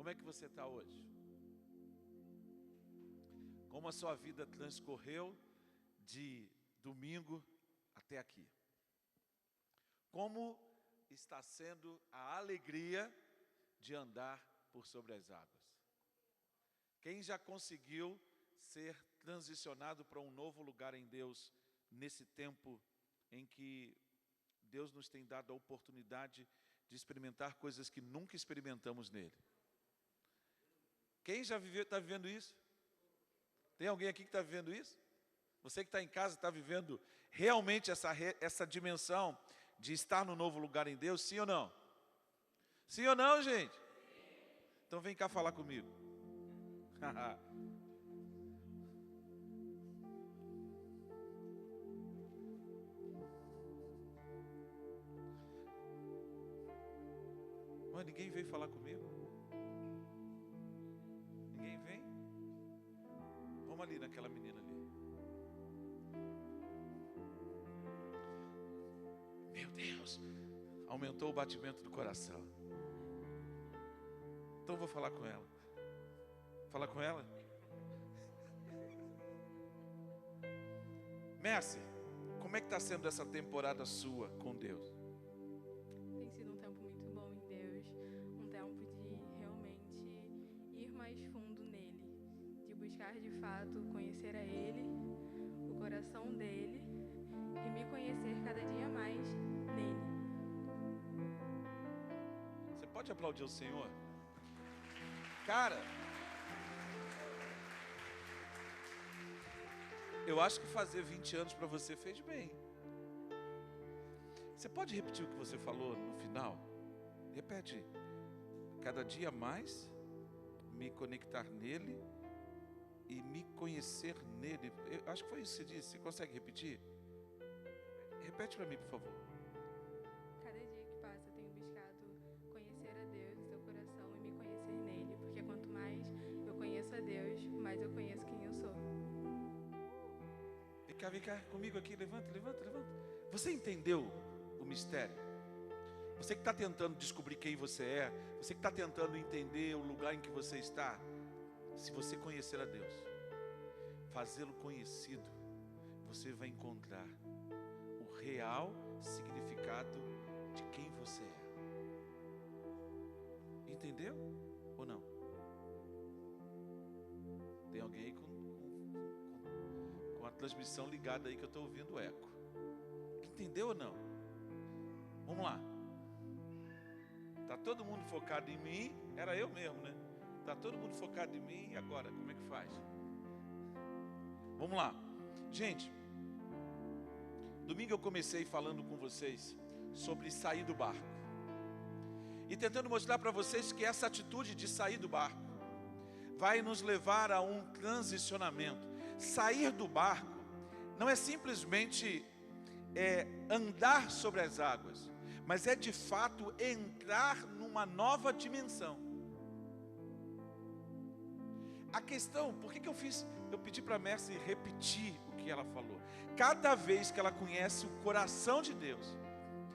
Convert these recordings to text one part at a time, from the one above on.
Como é que você está hoje? Como a sua vida transcorreu de domingo até aqui? Como está sendo a alegria de andar por sobre as águas? Quem já conseguiu ser transicionado para um novo lugar em Deus nesse tempo em que Deus nos tem dado a oportunidade de experimentar coisas que nunca experimentamos nele? Quem já está vivendo isso? Tem alguém aqui que está vivendo isso? Você que está em casa está vivendo realmente essa dimensão de estar no novo lugar em Deus, sim ou não? Sim ou não, gente? Então vem cá falar comigo. Mas ninguém veio falar comigo. Ninguém vem? Vamos ali naquela menina ali. Meu Deus, aumentou o batimento do coração. Então eu vou falar com ela. Falar com ela? Messi, como é que está sendo essa temporada sua com Deus? Tem sido um tempo muito bom em Deus, um tempo de realmente ir mais fundo nele, de buscar de fato conhecer a Ele, o coração dele e me conhecer cada dia mais nele. Você pode aplaudir o Senhor? Cara, eu acho que fazer 20 anos para você fez bem. Você pode repetir o que você falou no final? Repete. Cada dia mais me conectar nele e me conhecer nele. Eu acho que foi isso que você disse. Você consegue repetir? Repete para mim, por favor. Cada dia que passa eu tenho buscado conhecer a Deus, o seu coração e me conhecer nele, porque quanto mais eu conheço a Deus, mais eu conheço quem eu sou. Vem cá comigo aqui, levanta. Você entendeu o mistério? Você que está tentando descobrir quem você é, você que está tentando entender o lugar em que você está, se você conhecer a Deus, fazê-lo conhecido, você vai encontrar o real significado de quem você é. Entendeu ou não? Tem alguém aí com a transmissão ligada aí que eu estou ouvindo o eco. Entendeu ou não? Vamos lá. Está todo mundo focado em mim. Era eu mesmo, né? Está todo mundo focado em mim. E agora, como é que faz? Vamos lá. Gente, domingo eu comecei falando com vocês sobre sair do barco. E tentando mostrar para vocês que essa atitude de sair do barco vai nos levar a um transicionamento. Sair do barco não é simplesmente andar sobre as águas, mas é de fato entrar numa nova dimensão. A questão, por que eu pedi para a Mercy repetir o que ela falou? Cada vez que ela conhece o coração de Deus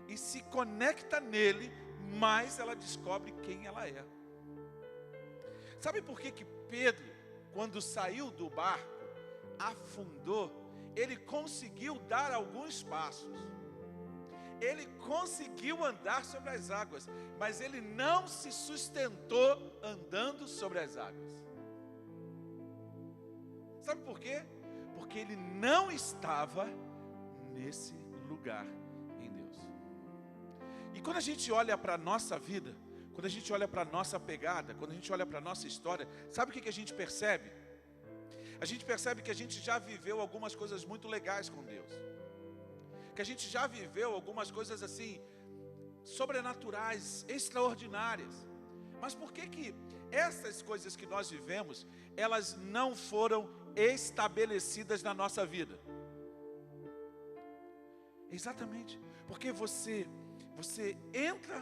e se conecta nele, mais ela descobre quem ela é. Sabe por que Pedro, quando saiu do barco, afundou? Ele conseguiu dar alguns passos. Ele conseguiu andar sobre as águas, mas ele não se sustentou andando sobre as águas. Sabe por quê? Porque ele não estava nesse lugar em Deus. E quando a gente olha para a nossa vida, quando a gente olha para a nossa pegada, quando a gente olha para a nossa história, sabe o que a gente percebe? A gente percebe que a gente já viveu algumas coisas muito legais com Deus. Que a gente já viveu algumas coisas assim, sobrenaturais, extraordinárias. Mas por que essas coisas que nós vivemos, elas não foram estabelecidas na nossa vida? Exatamente, porque você entra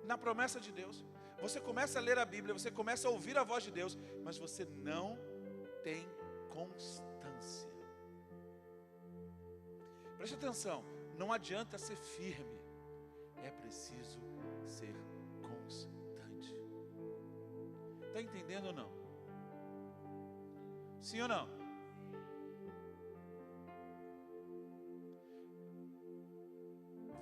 na promessa de Deus, você começa a ler a Bíblia, você começa a ouvir a voz de Deus, mas você não tem constância. Preste atenção, não adianta ser firme, é preciso ser constante. Está entendendo ou não? Sim ou não?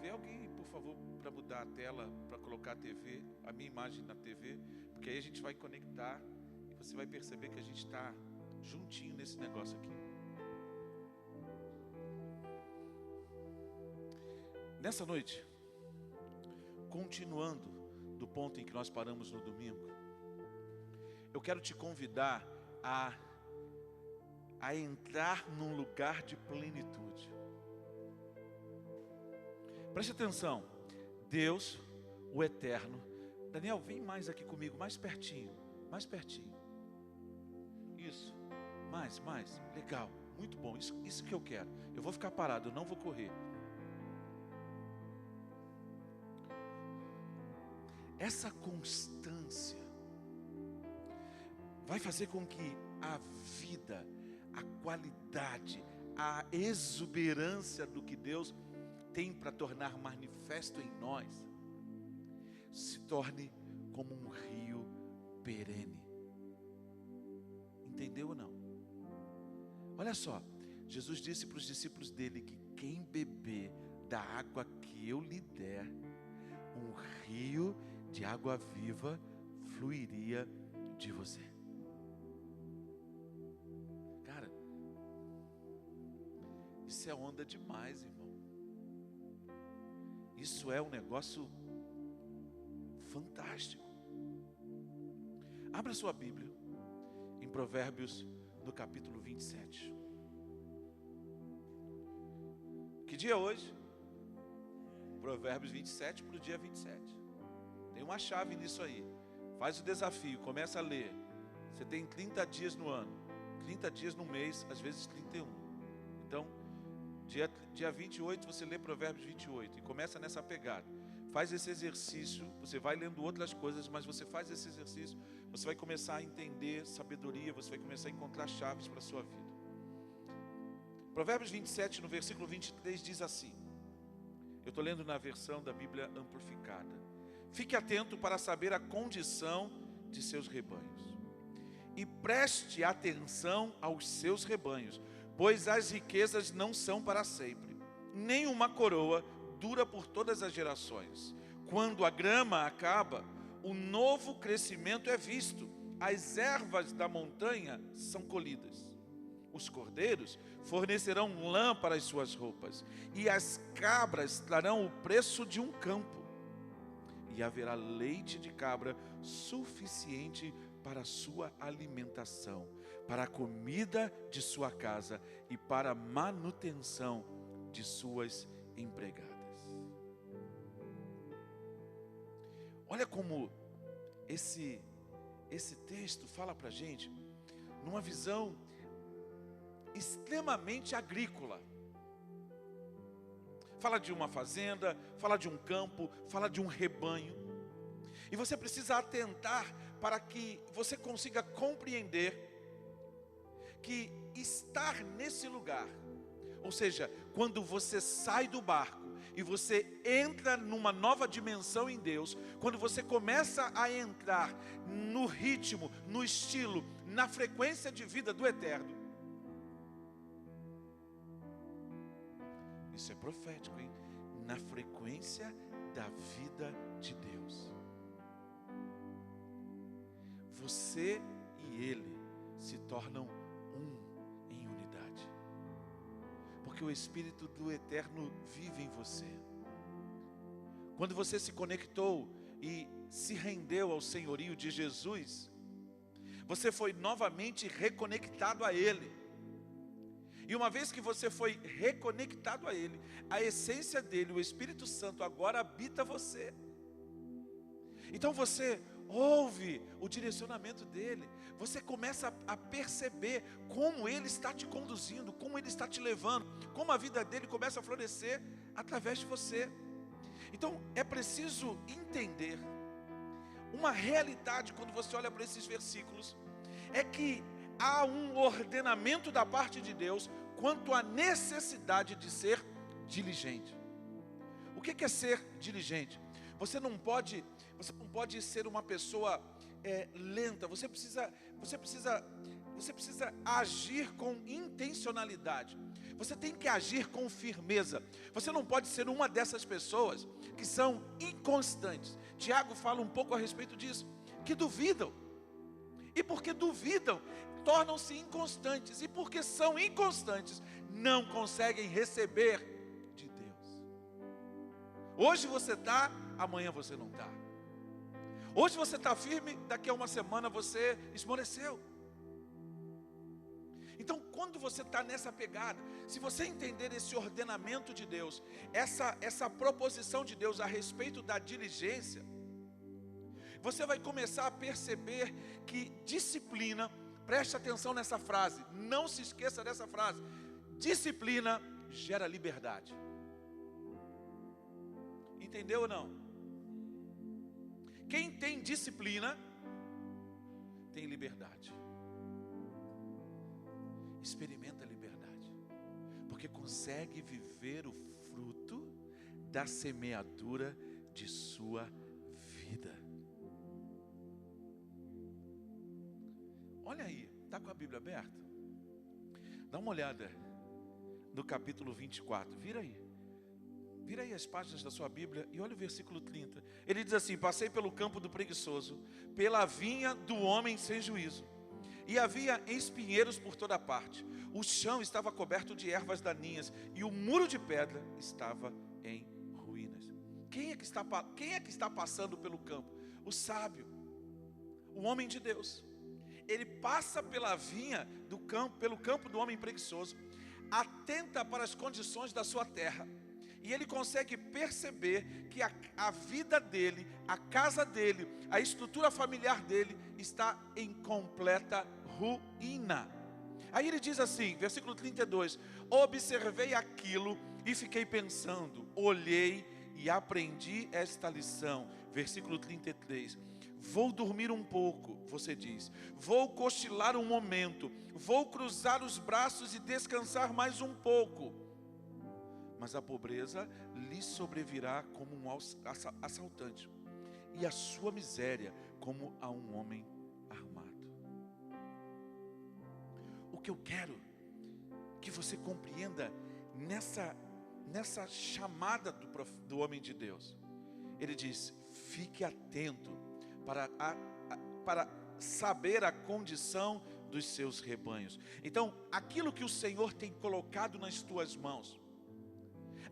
Vê alguém, por favor, para mudar a tela, para colocar a minha imagem na TV, porque aí a gente vai conectar e você vai perceber que a gente está juntinho nesse negócio aqui. Nessa noite, continuando do ponto em que nós paramos no domingo, eu quero te convidar a entrar num lugar de plenitude. Preste atenção, Deus, o Eterno. Daniel, vem mais aqui comigo, mais pertinho, mais pertinho. Isso, mais, legal, muito bom, isso que eu quero. Eu vou ficar parado, eu não vou correr. Essa constância vai fazer com que a vida, a qualidade, a exuberância do que Deus tem para tornar manifesto em nós, se torne como um rio perene. Entendeu ou não? Olha só, Jesus disse para os discípulos dele que quem beber da água que eu lhe der, um rio de água viva fluiria de você. Cara, isso é onda demais, irmão. Isso é um negócio fantástico. Abra sua Bíblia em Provérbios, no capítulo 27. Que dia é hoje? Provérbios 27 para o dia 27. Tem uma chave nisso aí. Faz o desafio, começa a ler. Você tem 30 dias no ano, 30 dias no mês, às vezes 31. Então, dia 28 você lê Provérbios 28 e começa nessa pegada. Faz esse exercício, você vai lendo outras coisas, mas você faz esse exercício, você vai começar a entender sabedoria, você vai começar a encontrar chaves para a sua vida. Provérbios 27, no versículo 23, diz assim. Eu estou lendo na versão da Bíblia amplificada. Fique atento para saber a condição de seus rebanhos. E preste atenção aos seus rebanhos, pois as riquezas não são para sempre, nem uma coroa dura por todas as gerações. Quando a grama acaba, o novo crescimento é visto, as ervas da montanha são colhidas. Os cordeiros fornecerão lã para as suas roupas, e as cabras trarão o preço de um campo. E haverá leite de cabra suficiente para a sua alimentação, para a comida de sua casa e para a manutenção de suas empregadas. Olha como esse texto fala para a gente numa visão extremamente agrícola. Fala de uma fazenda, fala de um campo, fala de um rebanho. E você precisa atentar para que você consiga compreender que estar nesse lugar, ou seja, quando você sai do barco e você entra numa nova dimensão em Deus, quando você começa a entrar no ritmo, no estilo, na frequência de vida do Eterno. Isso é profético, hein? Na frequência da vida de Deus. Você e Ele se tornam um em unidade. Porque o Espírito do Eterno vive em você. Quando você se conectou e se rendeu ao senhorio de Jesus, você foi novamente reconectado a Ele. E uma vez que você foi reconectado a Ele, a essência dEle, o Espírito Santo, agora habita você. Então você ouve o direcionamento dEle, você começa a perceber como Ele está te conduzindo, como Ele está te levando, como a vida dEle começa a florescer através de você. Então é preciso entender uma realidade quando você olha para esses versículos, é que há um ordenamento da parte de Deus quanto à necessidade de ser diligente. O que é ser diligente? Você não pode ser uma pessoa lenta. Você precisa agir com intencionalidade. Você tem que agir com firmeza. Você não pode ser uma dessas pessoas que são inconstantes. Tiago fala um pouco a respeito disso, que duvidam. E porque duvidam, tornam-se inconstantes. E porque são inconstantes, não conseguem receber de Deus. Hoje você está, amanhã você não está. Hoje você está firme, daqui a uma semana você esmoreceu. Então, quando você está nessa pegada, se você entender esse ordenamento de Deus, essa proposição de Deus a respeito da diligência, você vai começar a perceber que disciplina, preste atenção nessa frase, não se esqueça dessa frase, disciplina gera liberdade. Entendeu ou não? Quem tem disciplina, tem liberdade. Experimenta a liberdade, porque consegue viver o fruto da semeadura de sua vida. Olha aí, está com a Bíblia aberta? Dá uma olhada no capítulo 24, vira aí as páginas da sua Bíblia e olha o versículo 30. Ele diz assim: passei pelo campo do preguiçoso, pela vinha do homem sem juízo, e havia espinheiros por toda parte. O chão estava coberto de ervas daninhas, e o muro de pedra estava em ruínas. Quem é que está passando pelo campo? O sábio, o homem de Deus. Ele passa pela vinha do campo, pelo campo do homem preguiçoso, atenta para as condições da sua terra, e ele consegue perceber que a vida dele, a casa dele, a estrutura familiar dele está em completa ruína. Aí ele diz assim, versículo 32, observei aquilo e fiquei pensando, olhei e aprendi esta lição. Versículo 33, vou dormir um pouco, você diz, vou cochilar um momento, vou cruzar os braços e descansar mais um pouco. Mas a pobreza lhe sobrevirá como um assaltante, e a sua miséria como a um homem armado. O que eu quero que você compreenda nessa chamada do homem de Deus, ele diz, fique atento para saber a condição dos seus rebanhos. Então, aquilo que o Senhor tem colocado nas tuas mãos,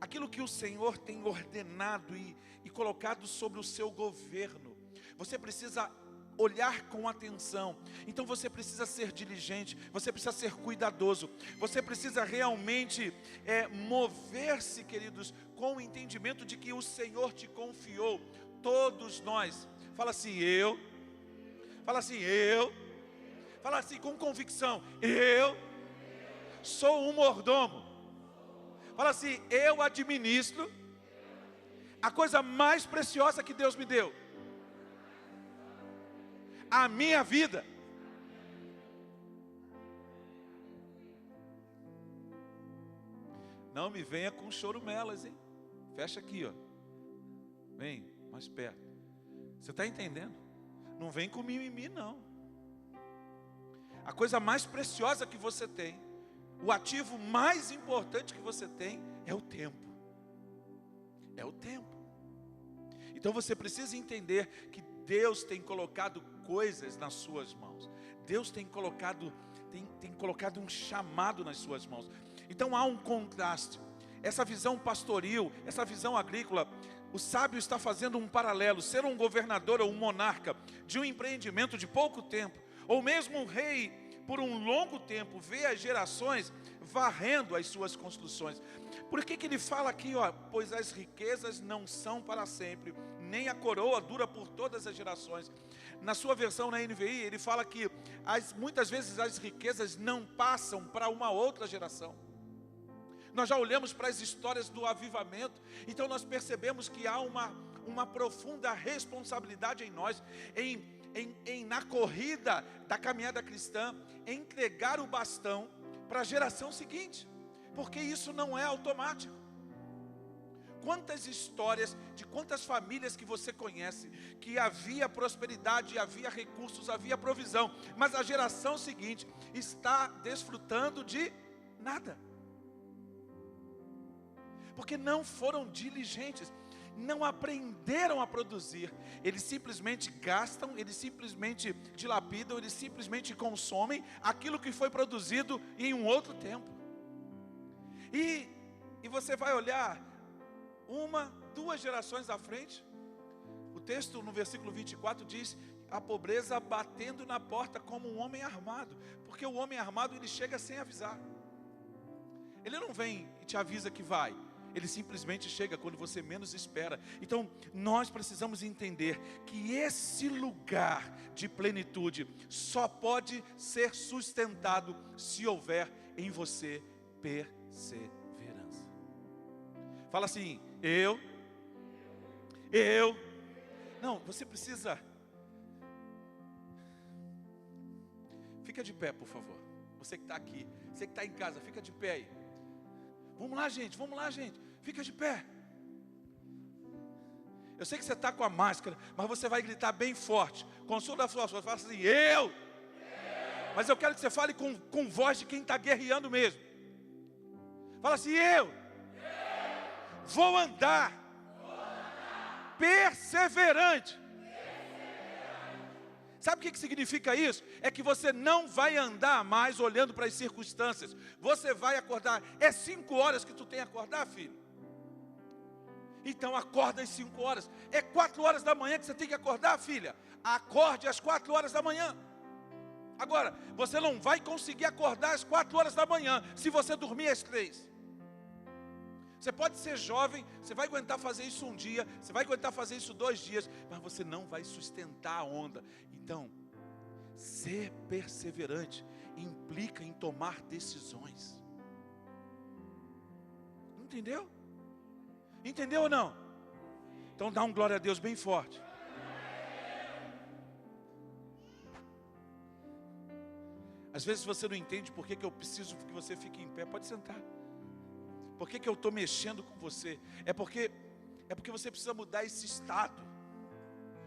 aquilo que o Senhor tem ordenado e colocado sobre o seu governo, você precisa olhar com atenção. Então você precisa ser diligente, você precisa ser cuidadoso, você precisa realmente mover-se, queridos, com o entendimento de que o Senhor te confiou. Todos nós, fala assim, fala assim com convicção, eu sou um mordomo. Fala assim, eu administro a coisa mais preciosa que Deus me deu, a minha vida. Não me venha com chorumelas, hein? Fecha aqui, ó. Vem mais perto. Você está entendendo? Não vem com mimimi, não. A coisa mais preciosa que você tem, o ativo mais importante que você tem é o tempo. É o tempo. Então você precisa entender que Deus tem colocado coisas nas suas mãos. Deus tem colocado um chamado nas suas mãos. Então há um contraste. Essa visão pastoril, essa visão agrícola, o sábio está fazendo um paralelo. Ser um governador ou um monarca de um empreendimento de pouco tempo, ou mesmo um rei por um longo tempo, vê as gerações varrendo as suas construções. Por que ele fala aqui, ó, pois as riquezas não são para sempre, nem a coroa dura por todas as gerações. Na sua versão na NVI, ele fala que muitas vezes as riquezas não passam para uma outra geração. Nós já olhamos para as histórias do avivamento, então nós percebemos que há uma profunda responsabilidade em nós, na corrida da caminhada cristã, entregar o bastão para a geração seguinte, porque isso não é automático. quantas histórias, de quantas famílias que você conhece, que havia prosperidade, havia recursos, havia provisão, mas a geração seguinte está desfrutando de nada. Porque não foram diligentes, não aprenderam a produzir. Eles simplesmente gastam, eles simplesmente dilapidam, eles simplesmente consomem aquilo que foi produzido em um outro tempo. E você vai olhar 1, 2 gerações à frente. O texto no versículo 24 diz: a pobreza batendo na porta como um homem armado. Porque o homem armado, ele chega sem avisar. Ele não vem e te avisa que vai. Ele simplesmente chega quando você menos espera. Então, nós precisamos entender que esse lugar de plenitude só pode ser sustentado se houver em você perseverança. Fala assim: eu. Não, você precisa. Fica de pé, por favor. Você que está aqui, você que está em casa, fica de pé aí. Vamos lá, gente. Fica de pé. Eu sei que você está com a máscara, mas você vai gritar bem forte. Consulta a sua voz, fala assim: eu. Mas eu quero que você fale com voz de quem está guerreando mesmo. Fala assim: eu. Vou andar perseverante. Sabe o que significa isso? É que você não vai andar mais olhando para as circunstâncias. Você vai acordar. É 5 horas que tu tem que acordar, filho? Então acorda às 5 horas. É 4 horas da manhã que você tem que acordar, filha? Acorde às 4 horas da manhã. Agora, você não vai conseguir acordar às 4 horas da manhã se você dormir às 3. Você pode ser jovem, você vai aguentar fazer isso um dia, você vai aguentar fazer isso 2 dias, mas você não vai sustentar a onda. Então, ser perseverante implica em tomar decisões. Entendeu? Entendeu ou não? Então dá um glória a Deus bem forte. Às vezes você não entende por que eu preciso que você fique em pé. Pode sentar. Por que eu estou mexendo com você? É porque você precisa mudar esse estado.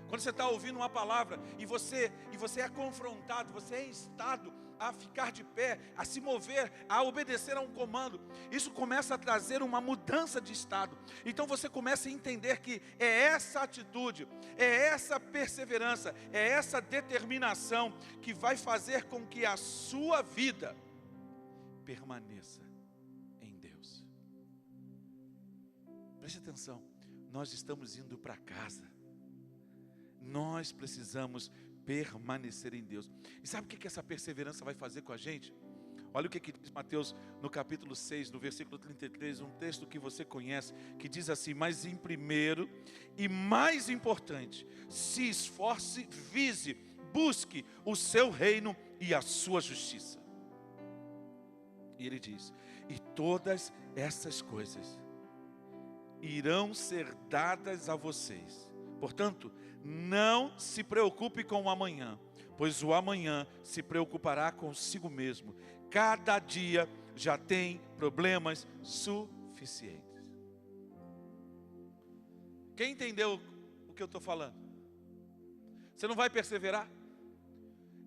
Quando você está ouvindo uma palavra e você é confrontado, você é instado a ficar de pé, a se mover, a obedecer a um comando, isso começa a trazer uma mudança de estado. Então você começa a entender que é essa atitude, é essa perseverança, é essa determinação que vai fazer com que a sua vida permaneça em Deus. Preste atenção, nós estamos indo para casa. Nós precisamos permanecer em Deus. E sabe o que essa perseverança vai fazer com a gente? Olha o que diz Mateus no capítulo 6, no versículo 33, um texto que você conhece, que diz assim: mas em primeiro e mais importante, se esforce, vise, busque o seu reino e a sua justiça. E ele diz: e todas essas coisas irão ser dadas a vocês. Portanto, não se preocupe com o amanhã, pois o amanhã se preocupará consigo mesmo. Cada dia já tem problemas suficientes. Quem entendeu o que eu estou falando? Você não vai perseverar?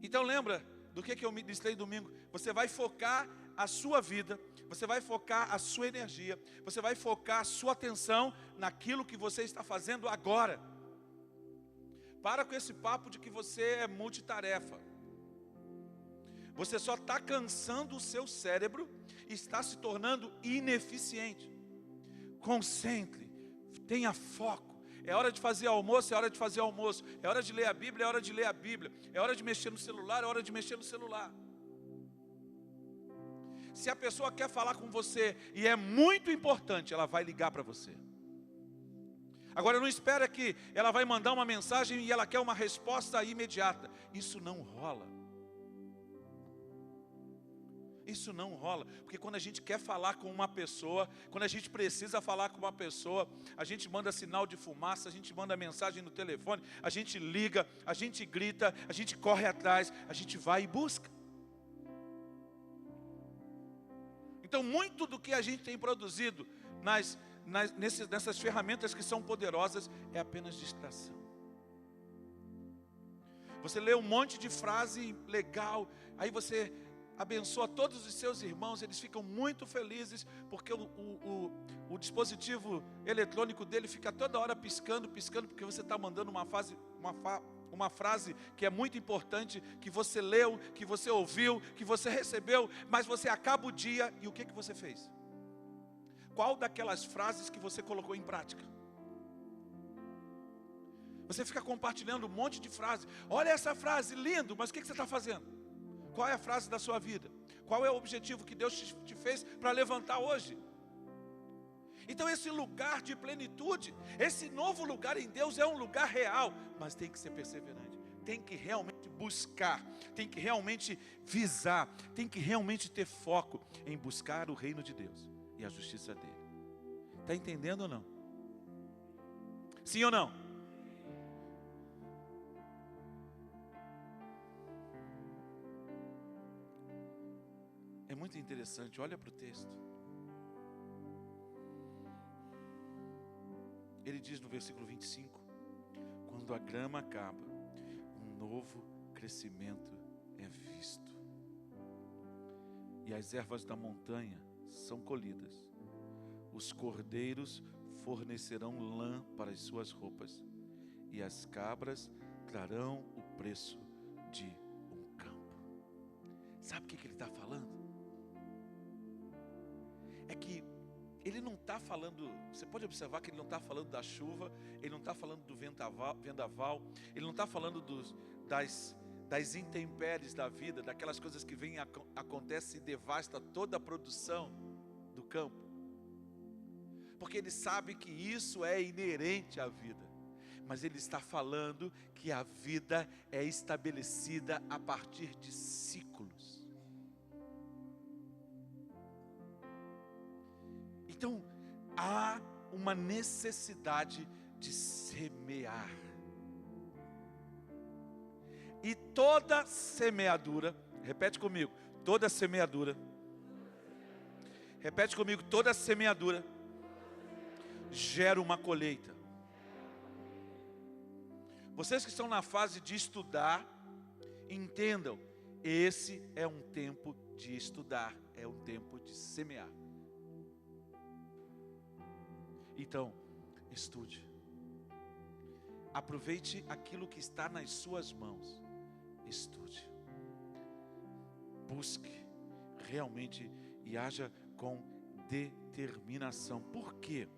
Então lembra do que eu me disse domingo. Você vai focar a sua vida, você vai focar a sua energia, você vai focar a sua atenção naquilo que você está fazendo agora. Para com esse papo de que você é multitarefa. Você só está cansando o seu cérebro e está se tornando ineficiente. Concentre, tenha foco. É hora de fazer almoço, é hora de fazer almoço. É hora de ler a Bíblia, é hora de ler a Bíblia. É hora de mexer no celular, é hora de mexer no celular. Se a pessoa quer falar com você e é muito importante, ela vai ligar para você. Agora não espera que ela vai mandar uma mensagem e ela quer uma resposta imediata. Isso não rola. Isso não rola, porque quando a gente quer falar com uma pessoa, quando a gente precisa falar com uma pessoa, a gente manda sinal de fumaça, a gente manda mensagem no telefone, a gente liga, a gente grita, a gente corre atrás, a gente vai e busca. Então muito do que a gente tem produzido nessas ferramentas que são poderosas, é apenas distração. Você lê um monte de frase legal, aí você abençoa todos os seus irmãos, eles ficam muito felizes, porque o dispositivo eletrônico dele fica toda hora piscando, porque você está mandando uma frase que é muito importante, que você leu, que você ouviu, que você recebeu, mas você acaba o dia, e o que você fez? Qual daquelas frases que você colocou em prática? Você fica compartilhando um monte de frases. Olha essa frase, lindo, mas o que você está fazendo? Qual é a frase da sua vida? Qual é o objetivo que Deus te fez para levantar hoje? Então esse lugar de plenitude, esse novo lugar em Deus é um lugar real, mas tem que ser perseverante, tem que realmente buscar, tem que realmente visar, tem que realmente ter foco em buscar o reino de Deus e a justiça dele. Está entendendo ou não? Sim ou não? É muito interessante, olha para o texto. Ele diz no versículo 25: quando a grama acaba, um novo crescimento é visto, e as ervas da montanha são colhidas. Os cordeiros fornecerão lã para as suas roupas, e as cabras trarão o preço de um campo. Sabe o que ele está falando? É que ele não está falando, você pode observar que ele não está falando da chuva, ele não está falando do vendaval, ele não está falando das intempéries da vida, daquelas coisas que vêm, acontecem e devasta toda a produção do campo. Porque ele sabe que isso é inerente à vida. Mas ele está falando que a vida é estabelecida a partir de ciclos. Então, há uma necessidade de semear. E toda semeadura, repete comigo, toda semeadura. Repete comigo, toda semeadura gera uma colheita. Vocês que estão na fase de estudar, entendam, esse é um tempo de estudar, é um tempo de semear. Então, estude. Aproveite aquilo que está nas suas mãos. Estude. Busque realmente e haja com determinação. Por quê?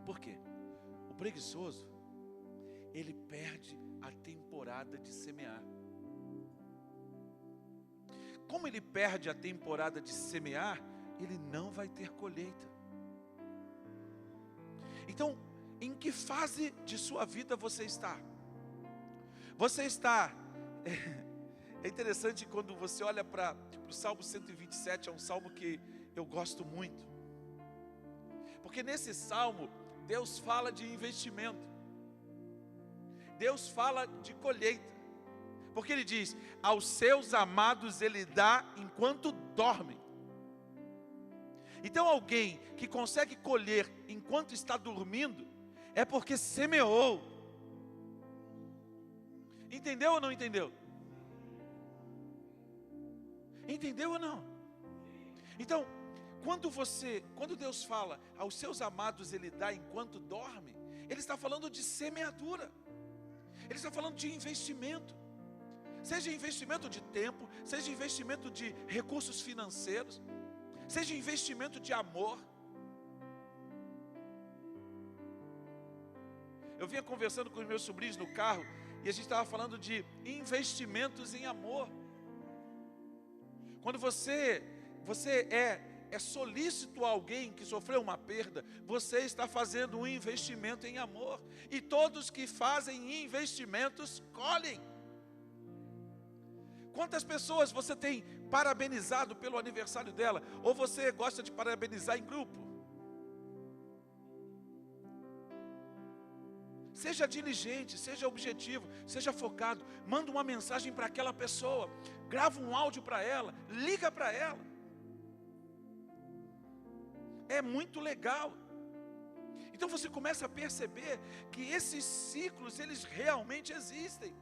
Por quê? O preguiçoso, ele perde a temporada de semear. Como ele perde a temporada de semear, ele não vai ter colheita. Então, em que fase de sua vida você está? Você está... É interessante quando você olha para o Salmo 127, é um salmo que eu gosto muito. Porque nesse salmo, Deus fala de investimento. Deus fala de colheita. Porque ele diz, aos seus amados ele dá enquanto dormem. Então alguém que consegue colher enquanto está dormindo, é porque semeou. Entendeu ou não entendeu? Entendeu ou não? Então, quando Deus fala, aos seus amados ele dá enquanto dorme, Ele está falando de semeadura. Ele está falando de investimento. Seja investimento de tempo, seja investimento de recursos financeiros, seja investimento de amor. Eu vinha conversando com os meus sobrinhos no carro e a gente estava falando de investimentos em amor. Quando você é solícito a alguém que sofreu uma perda, você está fazendo um investimento em amor. E todos que fazem investimentos colhem. Quantas pessoas você tem parabenizado pelo aniversário dela? Ou você gosta de parabenizar em grupo? Seja diligente, seja objetivo, seja focado. Manda uma mensagem para aquela pessoa. Grava um áudio para ela, liga para ela. É muito legal. Então você começa a perceber que esses ciclos, eles realmente existem.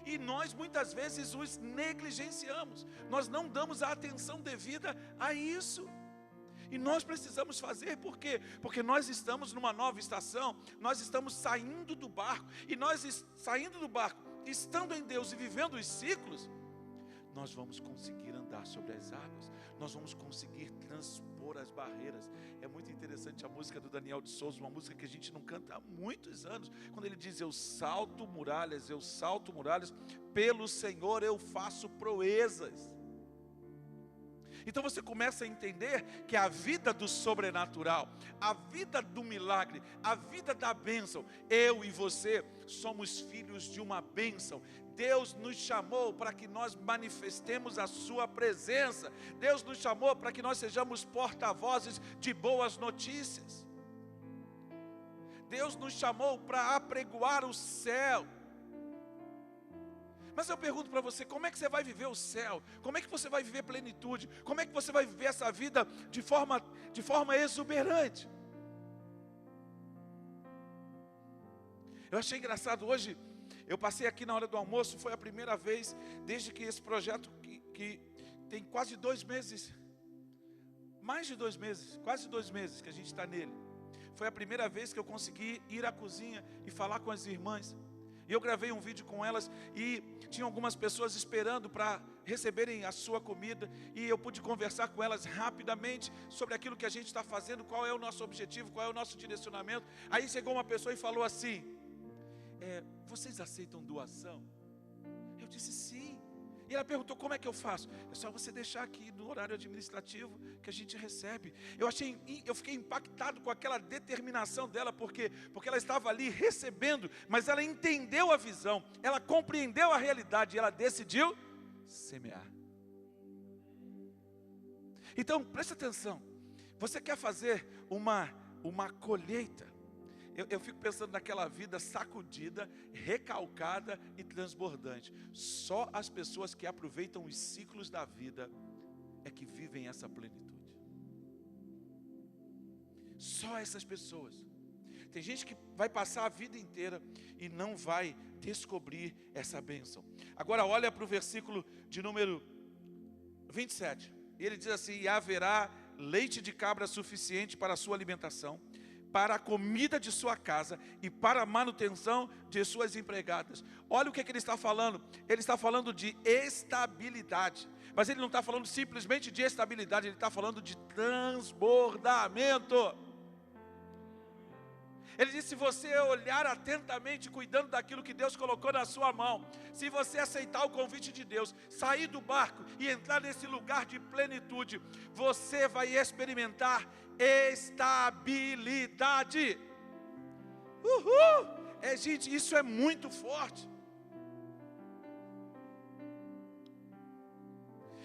E nós muitas vezes os negligenciamos. Nós não damos a atenção devida a isso. E nós precisamos fazer, por quê? Porque nós estamos numa nova estação, nós estamos saindo do barco. E nós saindo do barco, estando em Deus e vivendo os ciclos, nós vamos conseguir andar sobre as águas. Nós vamos conseguir transpor as barreiras. É muito interessante a música do Daniel de Souza, uma música que a gente não canta há muitos anos, quando ele diz: eu salto muralhas, pelo Senhor eu faço proezas. Então você começa a entender que a vida do sobrenatural, a vida do milagre, a vida da bênção, eu e você somos filhos de uma bênção. Deus nos chamou para que nós manifestemos a sua presença. Deus nos chamou para que nós sejamos porta-vozes de boas notícias. Deus nos chamou para apregoar o céu. Mas eu pergunto para você, como é que você vai viver o céu? Como é que você vai viver plenitude? Como é que você vai viver essa vida de forma exuberante? Eu achei engraçado hoje. Eu passei aqui na hora do almoço, foi a primeira vez desde que esse projeto, que tem quase 2 meses, mais de 2 meses, quase 2 meses que a gente está nele. Foi a primeira vez que eu consegui ir à cozinha e falar com as irmãs. E eu gravei um vídeo com elas e tinha algumas pessoas esperando para receberem a sua comida. E eu pude conversar com elas rapidamente sobre aquilo que a gente está fazendo, qual é o nosso objetivo, qual é o nosso direcionamento. Aí chegou uma pessoa e falou assim: vocês aceitam doação? Eu disse sim. E ela perguntou: como é que eu faço? É só você deixar aqui no horário administrativo que a gente recebe. Eu fiquei impactado com aquela determinação dela, porque ela estava ali recebendo, mas ela entendeu a visão, ela compreendeu a realidade e ela decidiu semear. Então preste atenção, você quer fazer uma colheita? Eu fico pensando naquela vida sacudida, recalcada e transbordante. Só as pessoas que aproveitam os ciclos da vida é que vivem essa plenitude. Só essas pessoas. Tem gente que vai passar a vida inteira e não vai descobrir essa bênção. Agora olha para o versículo de número 27. Ele diz assim: e haverá leite de cabra suficiente para a sua alimentação, para a comida de sua casa e para a manutenção de suas empregadas. Olha o que ele está falando. Ele está falando de estabilidade. Mas ele não está falando simplesmente de estabilidade, ele está falando de transbordamento. Ele diz: se você olhar atentamente, cuidando daquilo que Deus colocou na sua mão, se você aceitar o convite de Deus, sair do barco e entrar nesse lugar de plenitude, você vai experimentar estabilidade. Gente, isso é muito forte.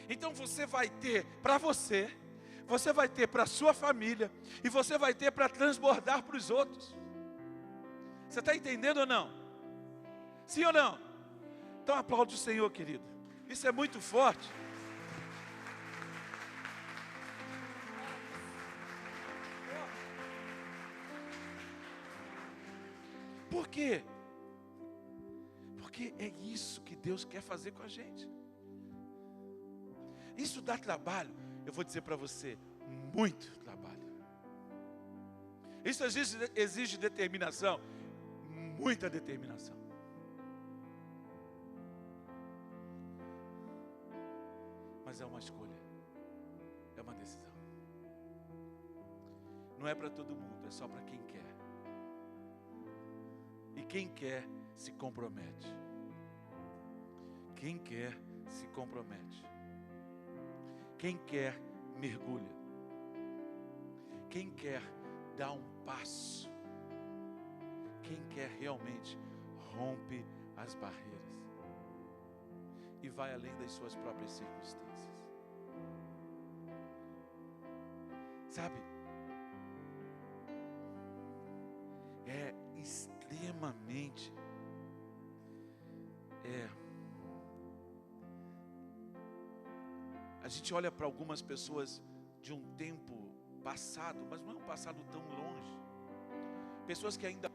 Então você vai ter para você vai ter para a sua família, e você vai ter para transbordar para os outros. Você está entendendo ou não? Sim ou não? Então aplaude o Senhor, querido. Isso é muito forte. Por quê? Porque é isso que Deus quer fazer com a gente. Isso dá trabalho. Eu vou dizer para você, muito trabalho. Isso exige determinação, muita determinação. Mas é uma escolha, é uma decisão. Não é para todo mundo, é só para quem quer. E quem quer se compromete. Quem quer se compromete. Quem quer mergulha. Quem quer dá um passo. Quem quer realmente rompe as barreiras e vai além das suas próprias circunstâncias. Sabe? É extremamente a gente olha para algumas pessoas de um tempo passado, mas não é um passado tão longe. Pessoas que ainda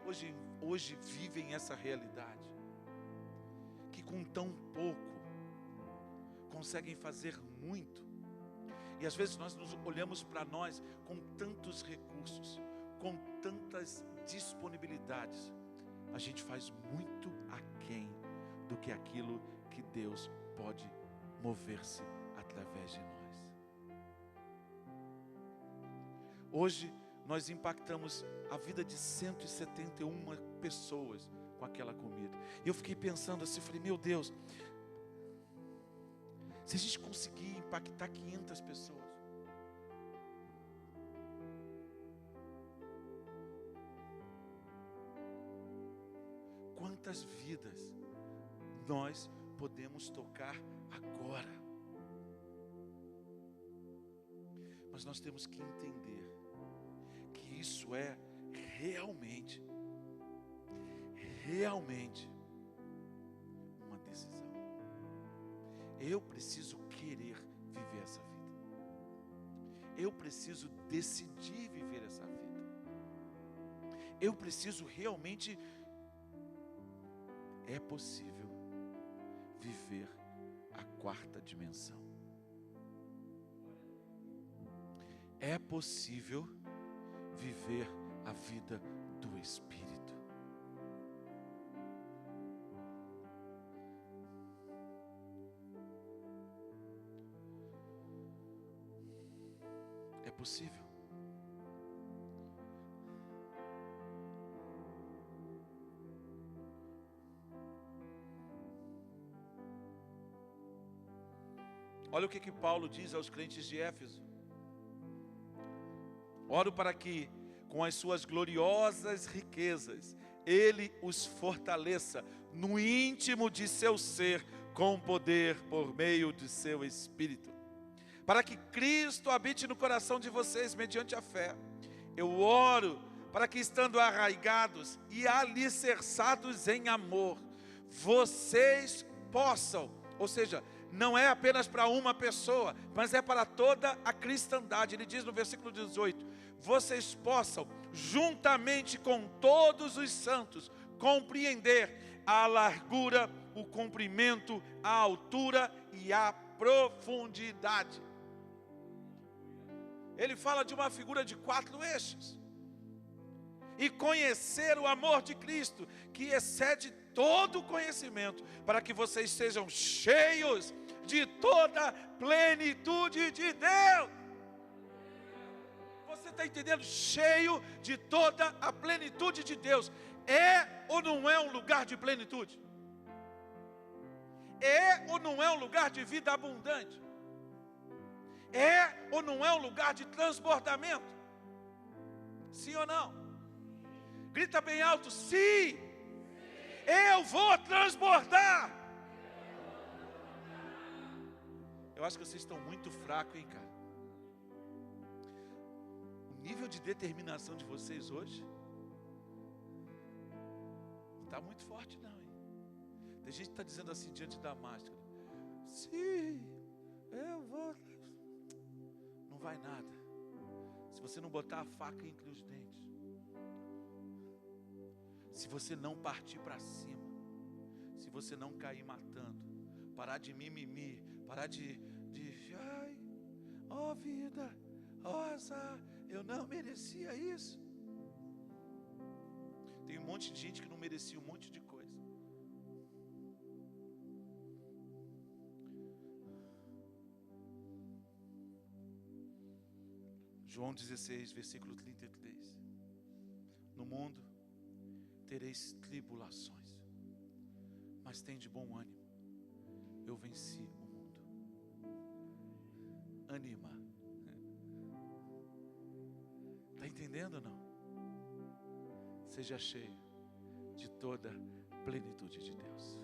hoje vivem essa realidade, que com tão pouco conseguem fazer muito. E às vezes nós nos olhamos para nós com tantos recursos, com tantas disponibilidades, a gente faz muito aquém do que aquilo que Deus pode mover-se através de nós. Hoje nós impactamos a vida de 171 pessoas com aquela comida. E eu fiquei pensando assim, falei, meu Deus, se a gente conseguir impactar 500 pessoas, quantas vidas nós podemos tocar agora? Mas nós temos que entender que isso é realmente uma decisão. Eu preciso querer viver essa vida. Eu preciso decidir viver essa vida. Eu preciso realmente. É possível viver a quarta dimensão. É possível viver a vida do Espírito. É possível. Olha o que Paulo diz aos crentes de Éfeso. Oro para que, com as suas gloriosas riquezas, Ele os fortaleça no íntimo de seu ser, com poder por meio de seu Espírito. Para que Cristo habite no coração de vocês mediante a fé. Eu oro para que, estando arraigados e alicerçados em amor, vocês possam, ou seja, não é apenas para uma pessoa, mas é para toda a cristandade. Ele diz no versículo 18, vocês possam, juntamente com todos os santos, compreender a largura, o comprimento, a altura e a profundidade. Ele fala de uma figura de 4 eixos. E conhecer o amor de Cristo, que excede todo o conhecimento, para que vocês sejam cheios de toda a plenitude de Deus. Você está entendendo? Cheio de toda a plenitude de Deus. É ou não é um lugar de plenitude? É ou não é um lugar de vida abundante? É ou não é um lugar de transbordamento? Sim ou não? Grita bem alto, sim! Eu vou transbordar! Eu acho que vocês estão muito fracos, hein, cara? O nível de determinação de vocês hoje não está muito forte não, hein? Tem gente que está dizendo assim diante da máscara, sim, eu vou. Não vai nada. Se você não botar a faca entre os dentes, se você não partir para cima, se você não cair matando, parar de mimimi, parar de ai, ó vida, ó azar, eu não merecia isso. Tem um monte de gente que não merecia um monte de coisa. João 16, versículo 33. No mundo tereis tribulações, mas tem de bom ânimo, eu venci o mundo. Anima. Está entendendo ou não? Seja cheio de toda a plenitude de Deus.